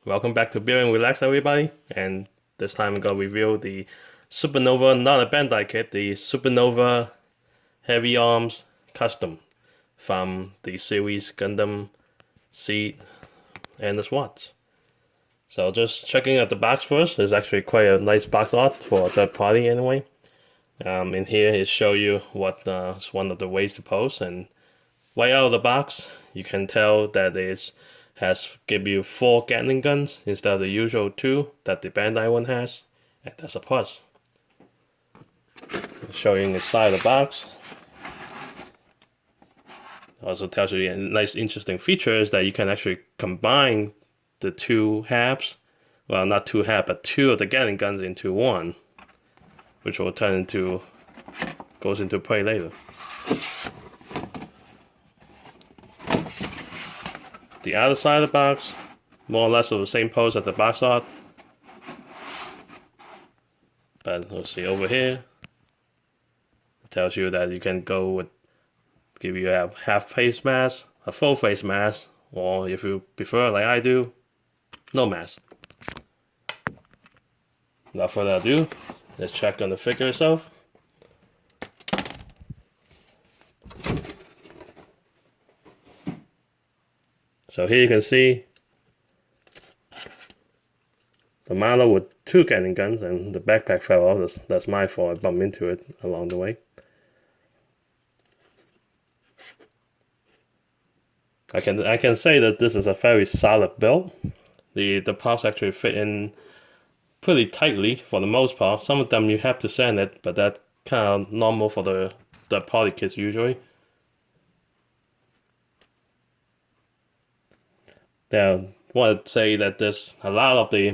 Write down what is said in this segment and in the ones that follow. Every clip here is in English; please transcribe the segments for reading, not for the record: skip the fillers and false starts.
Welcome back to Beer and Relax, everybody. And this time I'm gonna review the Supernova, not a Bandai kit, the Supernova Heavyarms Custom from the series Gundam Seed and the SWATs. So just checking out the box first. There's actually quite a nice box art for a third party anyway. In here it show you what is one of the ways to pose, and right out of the box you can tell that it has give you 4 Gatling guns instead of the usual 2 that the Bandai one has, and that's a plus. Showing inside the box. Also tells you a nice interesting feature is that you can actually combine the 2 halves, well not 2 halves, but 2 of the Gatling guns into one, which will goes into play later. The other side of the box, more or less of the same pose as the box art. But let's see over here. It tells you that you can go with, you have half face mask, a full face mask, or if you prefer like I do, no mask. Without further ado, let's check on the figure itself. So here you can see the model with 2 Gatling guns, and the backpack fell off. That's my fault. I bumped into it along the way. I can say that this is a very solid build. The parts actually fit in pretty tightly for the most part. Some of them you have to sand it, but that's kind of normal for the party kits usually. Now, I want to say that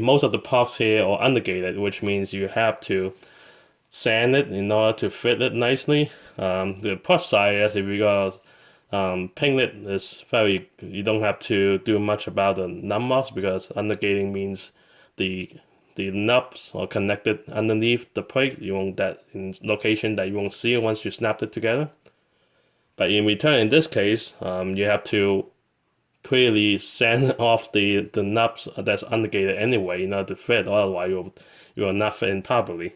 most of the parts here are undergated, which means you have to sand it in order to fit it nicely. The plus side is if you got paint it, you don't have to do much about the nub marks, because undergating means the nubs are connected underneath the plate. You want that in location that you won't see it once you snap it together. But in return, in this case, you have to clearly sand off the nubs that's undergated anyway in order to fit, otherwise you will not fit in properly.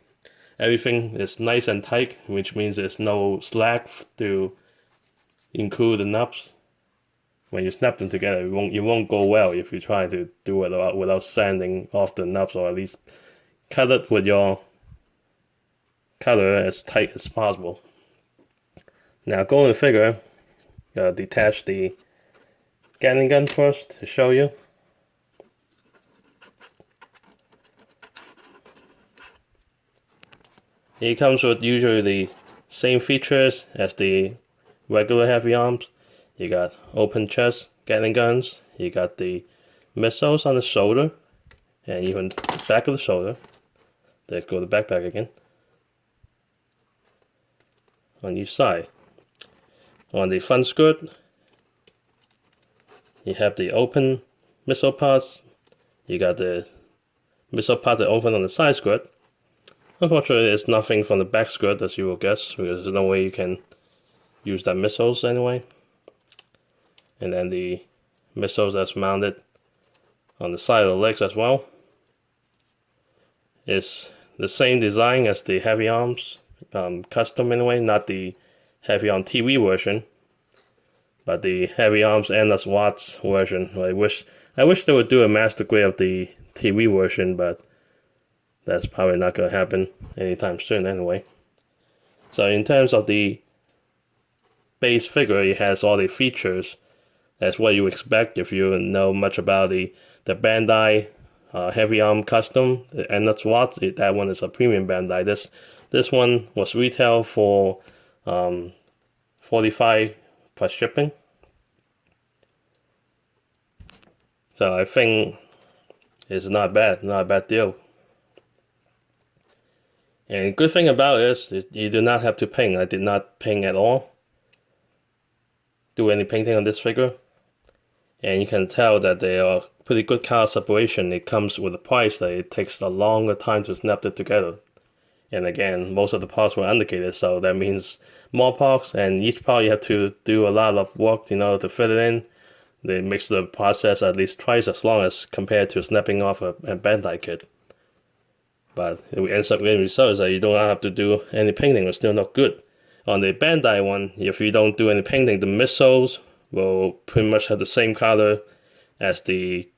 Everything is nice and tight, which means there's no slack to include the nubs. When you snap them together, it won't go well if you try to do it without sanding off the nubs, or at least cut it with your cutter as tight as possible. Now going to figure, detach the Gatling gun first to show you. It comes with usually the same features as the regular Heavyarms. You got open chest Gatling guns, you got the missiles on the shoulder, and even the back of the shoulder. There go the backpack again. On each side. On the front skirt, you have the open missile pods. You got the missile pods that open on the side skirt. Unfortunately, it's nothing from the back skirt, as you will guess, because there's no way you can use that missiles anyway. And then the missiles that's mounted on the side of the legs as well. It's the same design as the Heavyarms custom anyway, not the Heavyarm TV version, but the Heavyarms and the SWATs version. I wish they would do a master grade of the TV version, but that's probably not going to happen anytime soon anyway. So in terms of the base figure, it has all the features. That's what you expect if you know much about the Bandai Heavyarm custom, and that's what that one is a premium Bandai. This one was retail for $45 plus shipping. So I think it's not a bad deal. And good thing about it is you do not have to paint. I did not paint at all. Do any painting on this figure. And you can tell that they are pretty good color separation. It comes with a price that it takes a longer time to snap it together. And again, most of the parts were undergated, so that means more parts, and each part you have to do a lot of work in order to fit it in. It makes the process at least twice as long as compared to snapping off a Bandai kit. But it ends up getting results that you don't have to do any painting, it's still not good. On the Bandai one, if you don't do any painting, the missiles will pretty much have the same color as the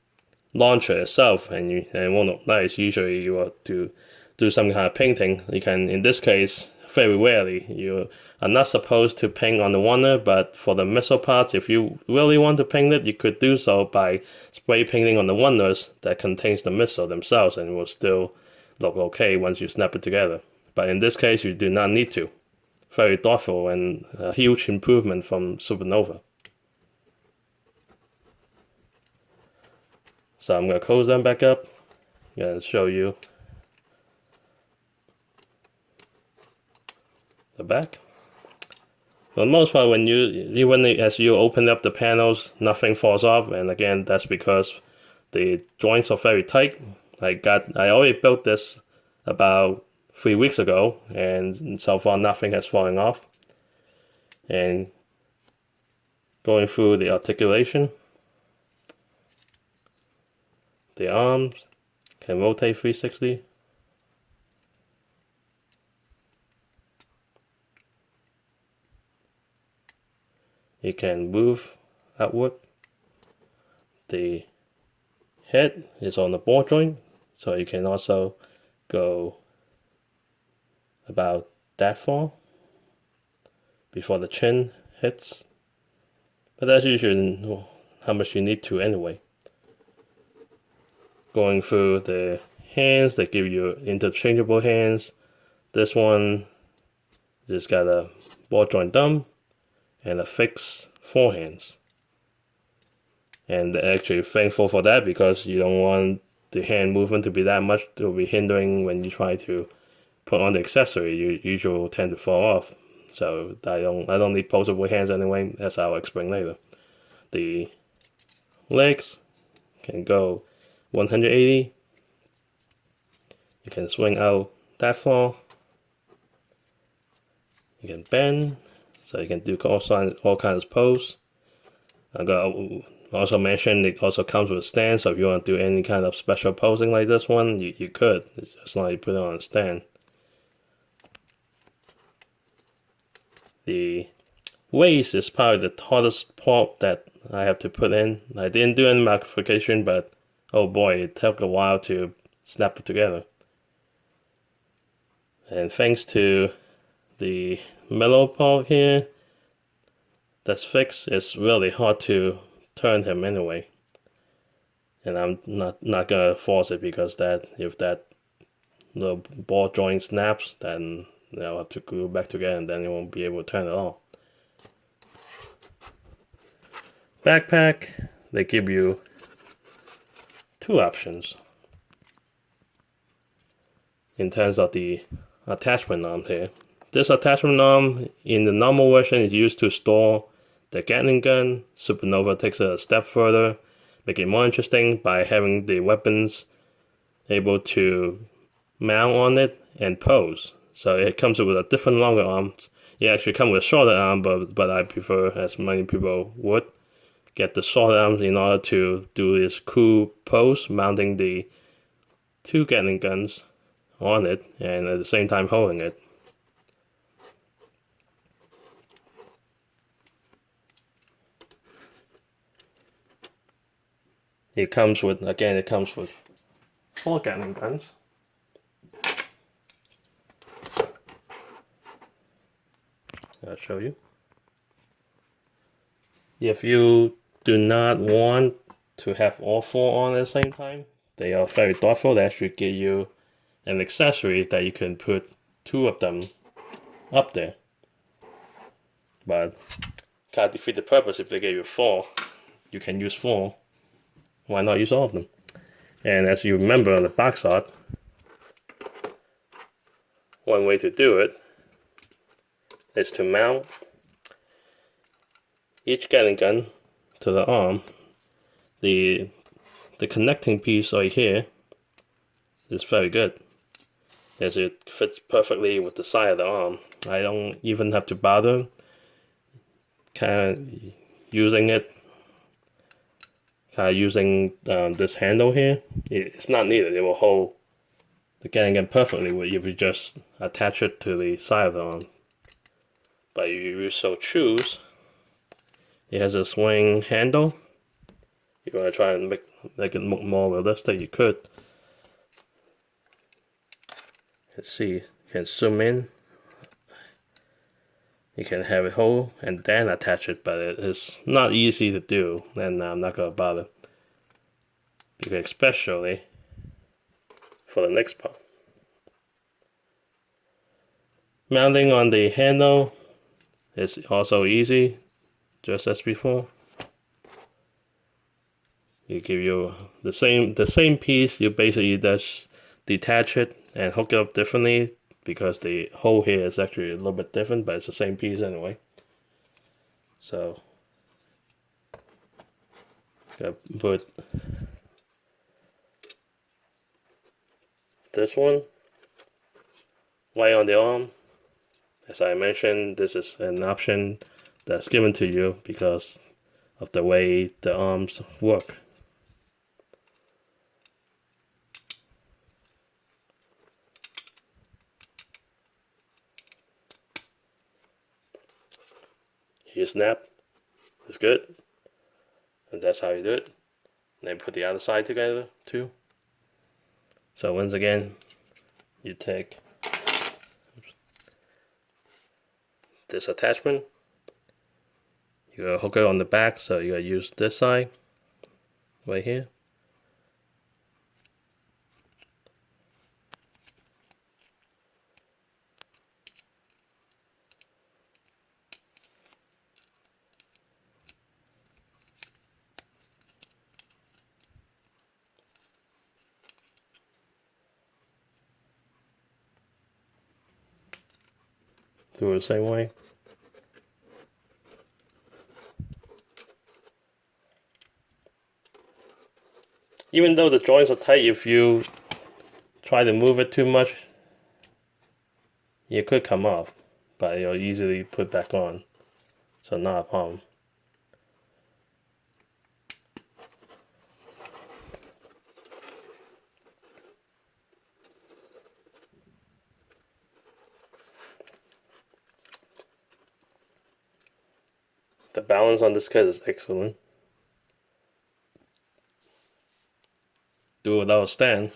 launcher itself, and it won't look nice. Usually you have to do some kind of painting. You can, in this case, very rarely, you are not supposed to paint on the runner, but for the missile parts, if you really want to paint it, you could do so by spray painting on the runners that contains the missile themselves, and it will still look okay once you snap it together. But in this case, you do not need to. Very thoughtful and a huge improvement from Supernova. So I'm going to close them back up and show you the back. For the most part, when even as you open up the panels, nothing falls off, and again, that's because the joints are very tight. I already built this about 3 weeks ago, and so far nothing has fallen off. And going through the articulation, the arms can rotate 360. You can move outward. The head is on the ball joint, so you can also go about that far before the chin hits. But that's usually how much you need to anyway. Going through the hands, they give you interchangeable hands. This one just got a ball joint thumb and a fixed forehands. And actually thankful for that, because you don't want the hand movement to be that much to be hindering when you try to put on the accessory. You usually will tend to fall off. So I don't need posable hands anyway, as I'll explain later. The legs can go 180. You can swing out that far. You can bend, so you can do all kinds of pose. I'm gonna also mention it also comes with a stand, so if you want to do any kind of special posing like this one, you could. It's just like you put it on a stand. The waist is probably the hardest part that I have to put in. I didn't do any modification, but oh boy, it took a while to snap it together. And thanks to the metal part here that's fixed, it's really hard to turn him anyway. And I'm not gonna force it, because if the ball joint snaps, then I'll have to glue it back together, and then it won't be able to turn at all. Backpack, they give you two options in terms of the attachment arm here. This attachment arm in the normal version is used to store the Gatling gun. Supernova takes it a step further, make it more interesting by having the weapons able to mount on it and pose. So it comes with a different longer arms. It actually comes with a shorter arm, but I prefer, as many people would, get the short arms in order to do this cool pose, mounting the two Gatling guns on it and at the same time holding it. It comes with 4 Gatling guns. I'll show you. If you do not want to have all 4 on at the same time, they are very thoughtful. They actually give you an accessory that you can put 2 of them up there. But can't defeat the purpose. If they gave you 4, you can use 4. Why not use all of them? And as you remember on the box art, one way to do it is to mount each Gatling gun to the arm. The connecting piece right here is very good, as it fits perfectly with the side of the arm. I don't even have to bother kind of using it using this handle here. It's not needed. It will hold the Gatling gun perfectly if you just attach it to the side of the arm. But if you so choose, it has a swing handle. If you want to try and make it more realistic, you could. Let's see, you can zoom in. You can have it hold and then attach it, but it's not easy to do, and I'm not gonna bother. Because especially for the next part. Mounting on the handle is also easy, just as before. You give you the same piece. You basically just detach it and hook it up differently because the hole here is actually a little bit different, but it's the same piece anyway. So gotta put this one right on the arm. As I mentioned, this is an option that's given to you because of the way the arms work. You snap, it's good, and that's how you do it. And then put the other side together too. So once again, you take this attachment, you gotta hook it on the back, so you gotta use this side right here. Do it the same way. Even though the joints are tight, if you try to move it too much, it could come off, but you'll easily put back on, so not a problem. The balance on this kit is excellent. Do it without a stand,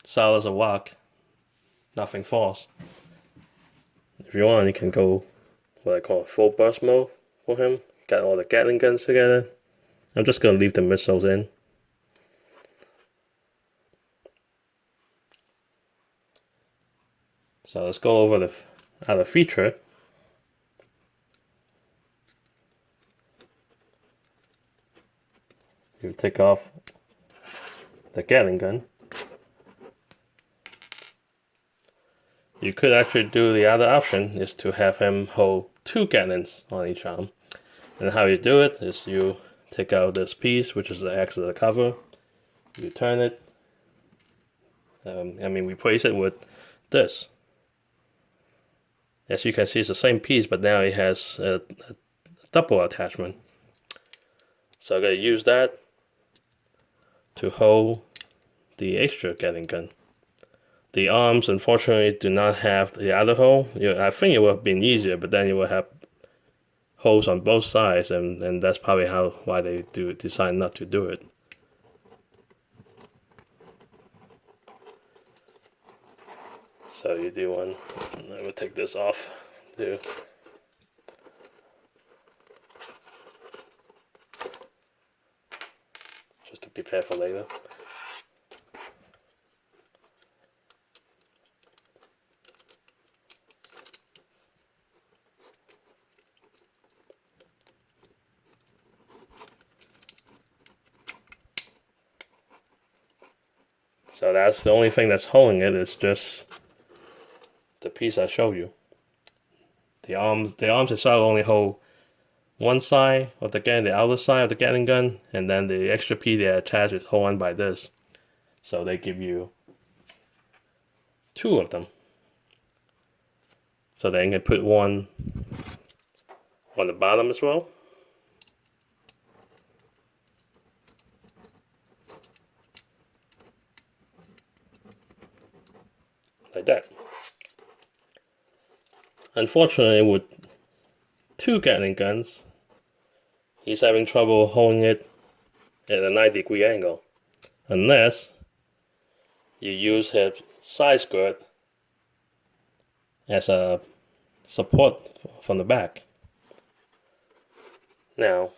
solid as a rock, nothing falls. If you want, you can go what I call full burst mode for him. Got all the Gatling guns together. I'm just gonna leave the missiles in. So let's go over the other feature. You take off the Gatling gun. You could actually do the other option is to have him hold 2 Gatlings on each arm. And how you do it is you take out this piece, which is the X of the cover. You turn it. Replace it with this. As you can see, it's the same piece, but now it has a double attachment. So I'm going to use that to hold the extra Gatling gun. The arms, unfortunately, do not have the other hole. I think it would have been easier, but then you will have holes on both sides, and that's probably why they decide not to do it. So you do one. I'm gonna take this off too. Just to prepare for later. So that's the only thing that's holding it is just the piece I showed you. The arms itself only hold one side of the outer side of the Gatling gun, and then the extra piece they attach is held on by this. So they give you 2 of them. So then you can put one on the bottom as well. like that. Unfortunately, with 2 Gatling guns, he's having trouble holding it at a 90-degree angle, unless you use his side skirt as a support from the back. Now,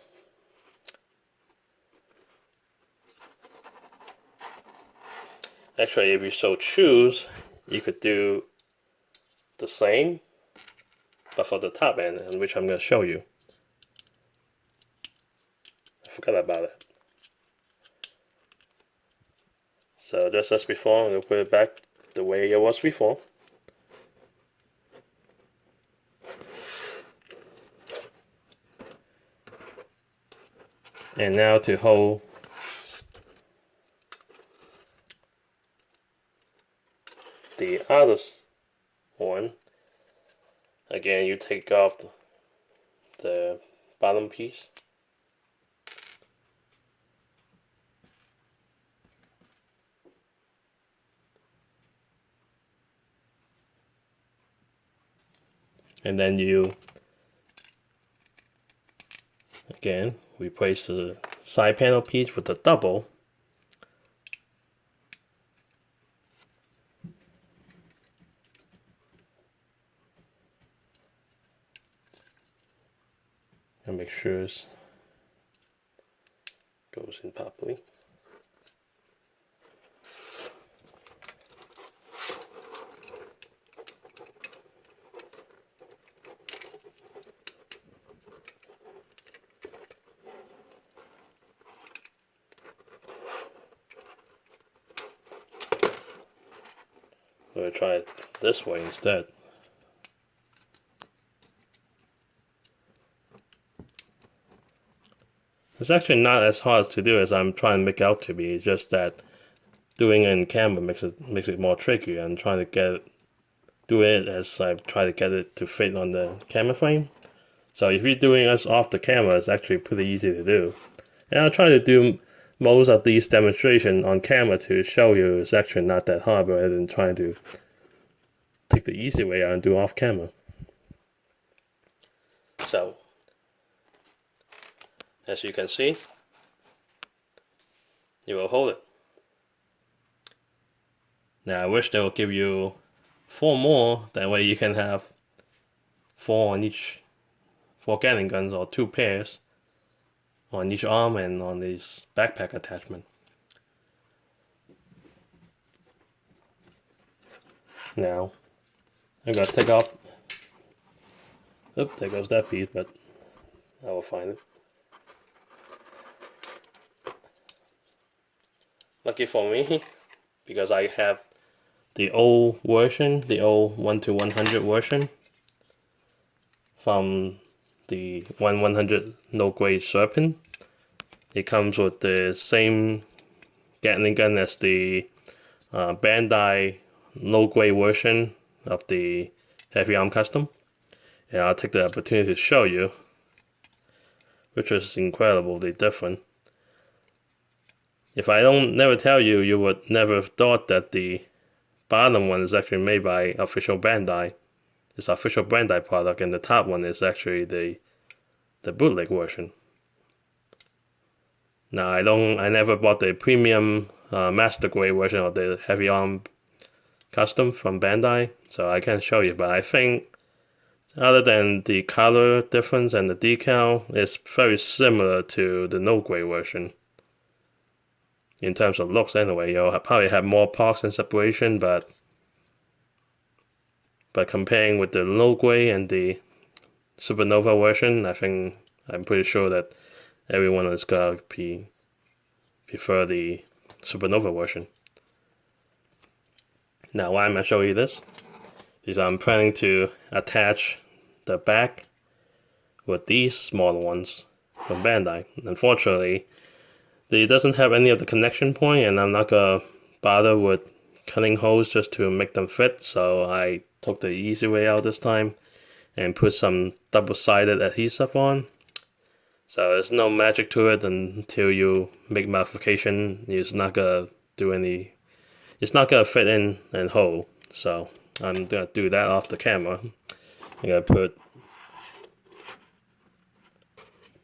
actually, if you so choose, you could do the same, but for the top end, which I'm going to show you. I forgot about it. So just as before, I'm going to put it back the way it was before. And now to hold the other one, again you take off the bottom piece. And then you again replace the side panel piece with the double. And make sure it goes in properly. I'm going to try it this way instead. It's actually not as hard to do as I'm trying to make it out to be. It's just that doing it in camera makes it more tricky, and trying to do it as I try to get it to fit on the camera frame. So if you're doing this off the camera, it's actually pretty easy to do. And I'll try to do most of these demonstrations on camera to show you it's actually not that hard, rather than trying to take the easy way out and do off camera. So, as you can see, you will hold it. Now I wish they would give you 4 more, that way you can have 4 on each, 4 Gatling guns, or 2 pairs on each arm and on this backpack attachment. Now, I'm going to take off, there goes that piece, but I will find it. Lucky for me, because I have the old version, the old 1-100 version from the 1/100 low-grade Serpent. It comes with the same Gatling gun as the Bandai low-grade version of the Heavyarms custom. And I'll take the opportunity to show you, which is incredibly different. If I never tell you, you would never have thought that the bottom one is actually made by official Bandai. It's official Bandai product, and the top one is actually the bootleg version. Now I never bought the premium master grade version of the Heavyarms custom from Bandai, so I can't show you. But I think, other than the color difference and the decal, it's very similar to the no grade version. In terms of looks, anyway, you'll probably have more parks and separation, but comparing with the low grade and the Supernova version, I'm pretty sure that everyone is gonna prefer the Supernova version. Now, why I'm gonna show you this is I'm planning to attach the back with these smaller ones from Bandai. Unfortunately, it doesn't have any of the connection point, and I'm not gonna bother with cutting holes just to make them fit, so I took the easy way out this time and put some double-sided adhesive on. So there's no magic to it until you make modification. It's not gonna fit in and hold. So I'm gonna do that off the camera. I'm gonna put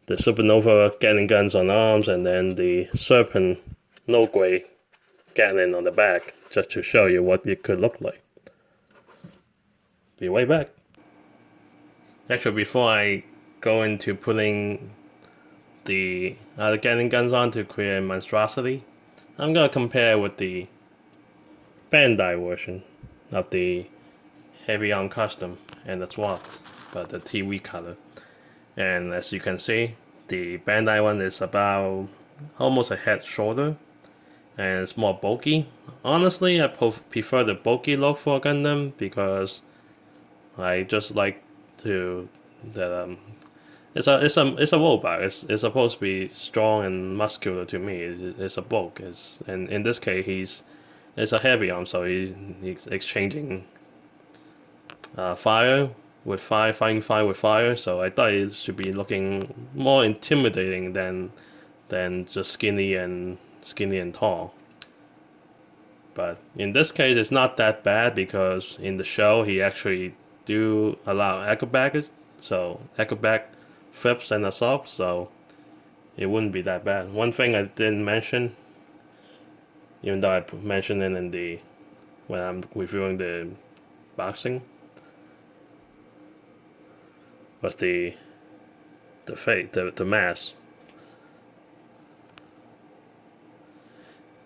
the Supernova Gatling guns on arms, and then the Serpent no-grade Gatling on the back, just to show you what it could look like. Be right back. Actually, before I go into putting the other Gatling guns on to create a monstrosity, I'm gonna compare with the Bandai version of the Heavyarms custom and the swaps, but the TV color. And as you can see, the Bandai one is about almost a head shorter, and it's more bulky. Honestly, I prefer the bulky look for Gundam because I just like to that it's a robot. It's supposed to be strong and muscular to me. It's a bulk. And in this case it's a heavy arm, so he's exchanging fire with fire, fighting fire with fire. So I thought it should be looking more intimidating than just skinny and tall. But in this case, it's not that bad because in the show he actually do allow acrobatics, so acrobat flips and assaults, so it wouldn't be that bad. One thing I didn't mention, even though I mentioned it in the when I'm reviewing the boxing, was the mask.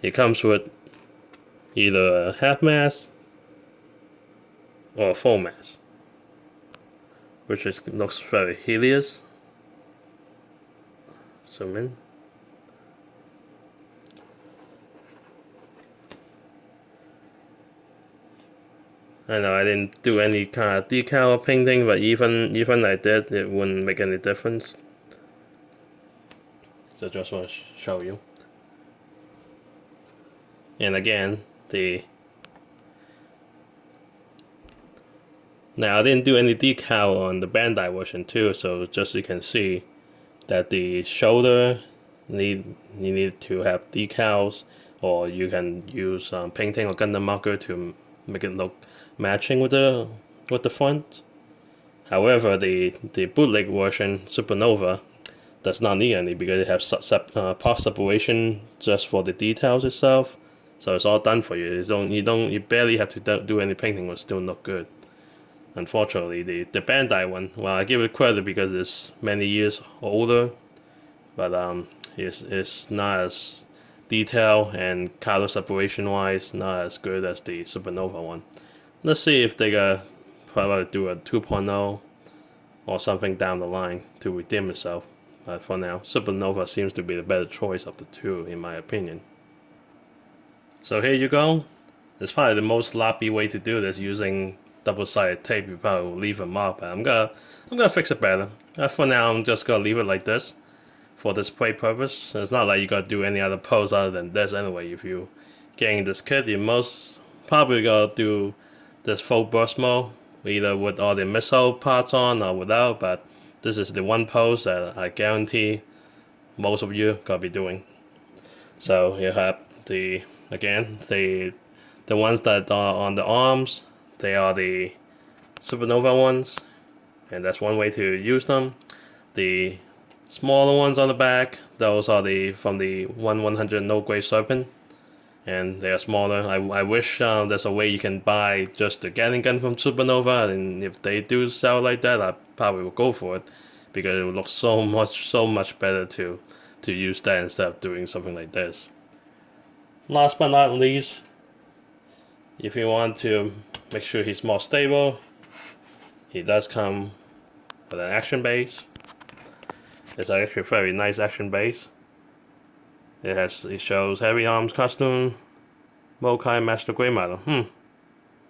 It comes with either a half mask or a full mask, which looks very hideous. Zoom in. I know I didn't do any kind of decal or painting, but even I did, it wouldn't make any difference. So just want to show you. And again, now I didn't do any decal on the Bandai version too, so just so you can see that the shoulder you need to have decals, or you can use painting or Gundam marker to make it look matching with the front. However, the bootleg version Supernova does not need any because it has part separation just for the details itself. So it's all done for you. You barely have to do any painting, will still look good. Unfortunately, the Bandai one, well, I give it credit because it's many years older, but it's not as detailed and color separation wise not as good as the Supernova one. Let's see if they probably do a 2.0 or something down the line to redeem itself. But for now, Supernova seems to be the better choice of the two, in my opinion. So here you go. It's probably the most sloppy way to do this, using double-sided tape. You probably will leave a mark, but I'm gonna fix it better. For now, I'm just gonna leave it like this for display purpose. It's not like you gotta do any other pose other than this anyway. If you getting this kit, you most probably gotta do this full burst mode, either with all the missile parts on or without. But this is the one pose that I guarantee most of you gotta be doing. So you have the ones that are on the arms. They are the Supernova ones, and that's one way to use them. The smaller ones on the back, those are from the 1/100 no-grade Serpent, and they are smaller. I wish there's a way you can buy just the Gatling gun from Supernova, and if they do sell like that, I probably will go for it because it would look so much better to use that instead of doing something like this. Last but not least, if you want to make sure he's more stable, he does come with an action base. It's actually a very nice action base. It shows Heavyarms custom, Mokai Master Grade model.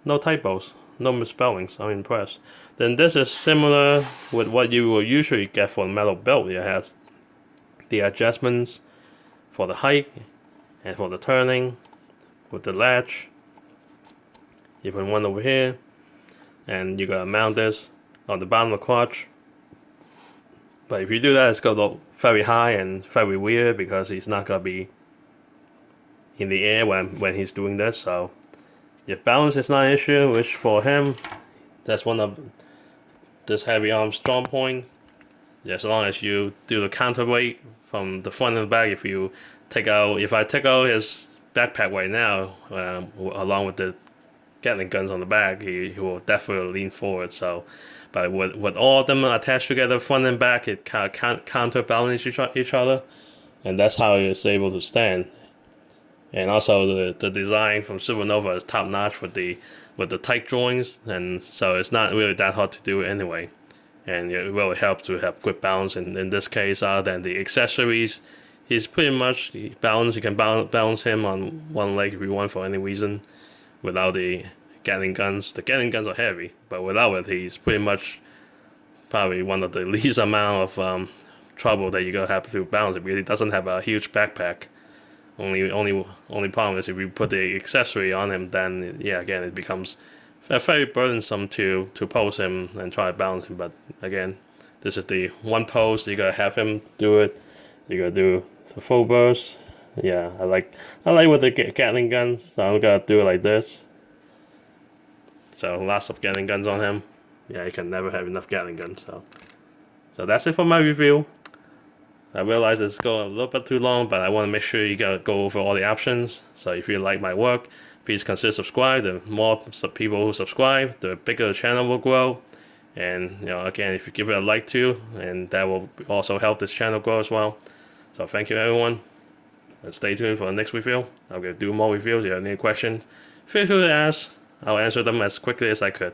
No typos, no misspellings. I'm impressed. Then this is similar with what you will usually get for a metal belt. It has the adjustments for the height and for the turning with the latch. You put one over here, and you gotta mount this on the bottom of the crotch. But if you do that, it's gonna look very high and very weird because he's not gonna be in the air when he's doing this. So If balance is not an issue, which for him, that's one of this heavy arm strong point. As long as you do the counterweight from the front and the back, if I take out his backpack right now, along with the Gatling guns on the back, he will definitely lean forward. So, but with all of them attached together, front and back, it kind of counterbalance each other, and that's how he's able to stand. And also the design from Supernova is top notch with the tight joints, and so it's not really that hard to do anyway. And it really helps to have good balance. And in this case, other than the accessories, he's pretty much balanced. You can balance him on one leg if you want for any reason, without the Gatling guns. The Gatling guns are heavy, but without it, he's pretty much probably one of the least amount of trouble that you're gonna have to balance it, because he doesn't have a huge backpack. Only problem is if you put the accessory on him, then yeah, again it becomes very burdensome to pose him and try to balance him. But again, this is the one pose, you gotta have him do it. You gotta do the full burst. Yeah, I like with the Gatling guns, so I'm gonna do it like this. So lots of Gatling guns on him. Yeah, you can never have enough Gatling guns. So that's it for my review. I realize it's going a little bit too long, but I want to make sure you go over all the options. So if you like my work, please consider subscribe. The more people who subscribe, the bigger the channel will grow. And again, if you give it a like too, and that will also help this channel grow as well. So thank you everyone, and stay tuned for the next review. I'm gonna do more reviews. If you have any questions, feel free to ask. I'll answer them as quickly as I could.